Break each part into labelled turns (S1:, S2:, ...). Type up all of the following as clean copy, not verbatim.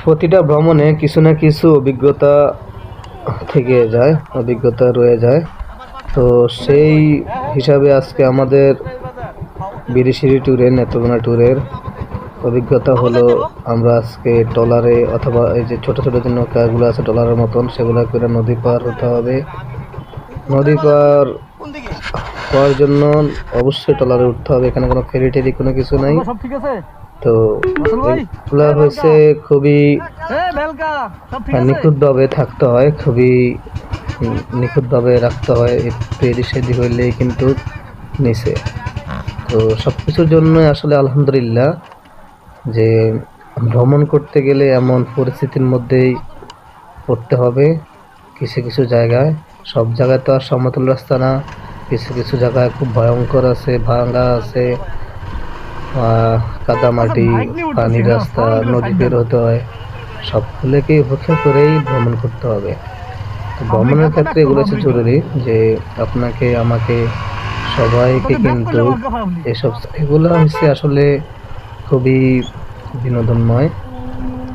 S1: প্রতিটা ভ্রমণে কিছু না কিছু অভিজ্ঞতা থেকে যায়, অভিজ্ঞতা রয়ে যায়। তো সেই হিসাবে আজকে আমাদের বিরিশিরি ট্যুরের, নেত্রকোনা ট্যুরের অভিজ্ঞতা হলো, আমরা আজকে ট্রলারে অথবা এই যে ছোট ছোট যে নৌকাগুলো আছে ট্রলারের মতন, সেগুলো করে নদী পার হতে হবে। নদী পার হওয়ার জন্য অবশ্যই ট্রলারে উঠতে হবে, এখানে কোনো ফেরি টেরি কোনো কিছু নাই। তো এগুলা হয়েছে খুবই নিখুঁতভাবে থাকতে হয়, খুবই নিখুঁতভাবে রাখতে হয়, একটু এদিক সেদিক হইলেই কিন্তু নিচে। তো সব কিছুর জন্য আসলে আলহামদুলিল্লাহ যে ভ্রমণ করতে গেলে এমন পরিস্থিতির মধ্যেই পড়তে হবে। কিছু কিছু জায়গায়, সব জায়গায় তো আর সমতল রাস্তা না, কিছু কিছু জায়গায় খুব ভয়ঙ্কর আছে, ভাঙা আছে, কাদামাটি, পানির রাস্তা, নদী বের হতে হয়। সবগুলোকেই উপেক্ষা করেই ভ্রমণ করতে হবে। তো ভ্রমণের ক্ষেত্রে এগুলো হচ্ছে জরুরি যে আপনাকে, আমাকে, সবাইকে কিন্তু এগুলো হচ্ছে আসলে খুবই বিনোদনময়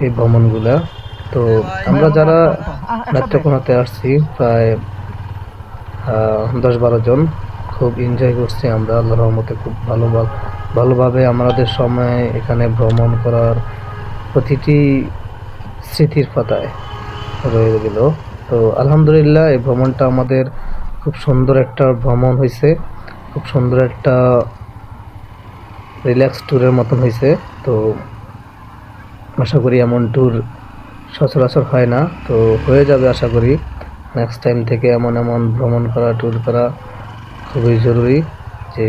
S1: এই ভ্রমণগুলা। তো আমরা যারা নেত্রকোনাতে আসছি প্রায় 10-12 জন, খুব এনজয় করছি আমরা আল্লাহর রহমতে। খুব ভালোভাবে আমাদের সময় এখানে ভ্রমণ করার প্রতিটি স্মৃতির পাতায় রয়ে গেল। তো আলহামদুলিল্লাহ এই ভ্রমণটা আমাদের খুব সুন্দর একটা ভ্রমণ হয়েছে, খুব সুন্দর একটা রিল্যাক্স ট্যুরের মতন হয়েছে। তো আশা করি এমন ট্যুর সচরাচর হয় না, তো হয়ে যাবে আশা করি। নেক্সট টাইম থেকে এমন ভ্রমণ করা, ট্যুর করা খুবই জরুরি, যে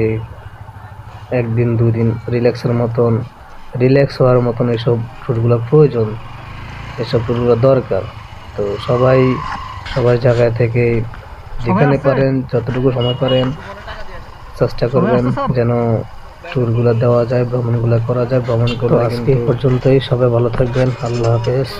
S1: 1 দিন 2 দিন রিল্যাক্স হওয়ার মতন এসব ট্যুরগুলো প্রয়োজন, এসব ট্যুরগুলো দরকার। তো সবাই জায়গায় থেকে যেখানে পারেন, যতটুকু সময় পারেন চেষ্টা করবেন যেন ট্যুরগুলো দেওয়া যায়, ভ্রমণগুলো করা যায়। ভ্রমণ করে আজকে পর্যন্তই, সবাই ভালো থাকবেন, আল্লাহ হাফেজ।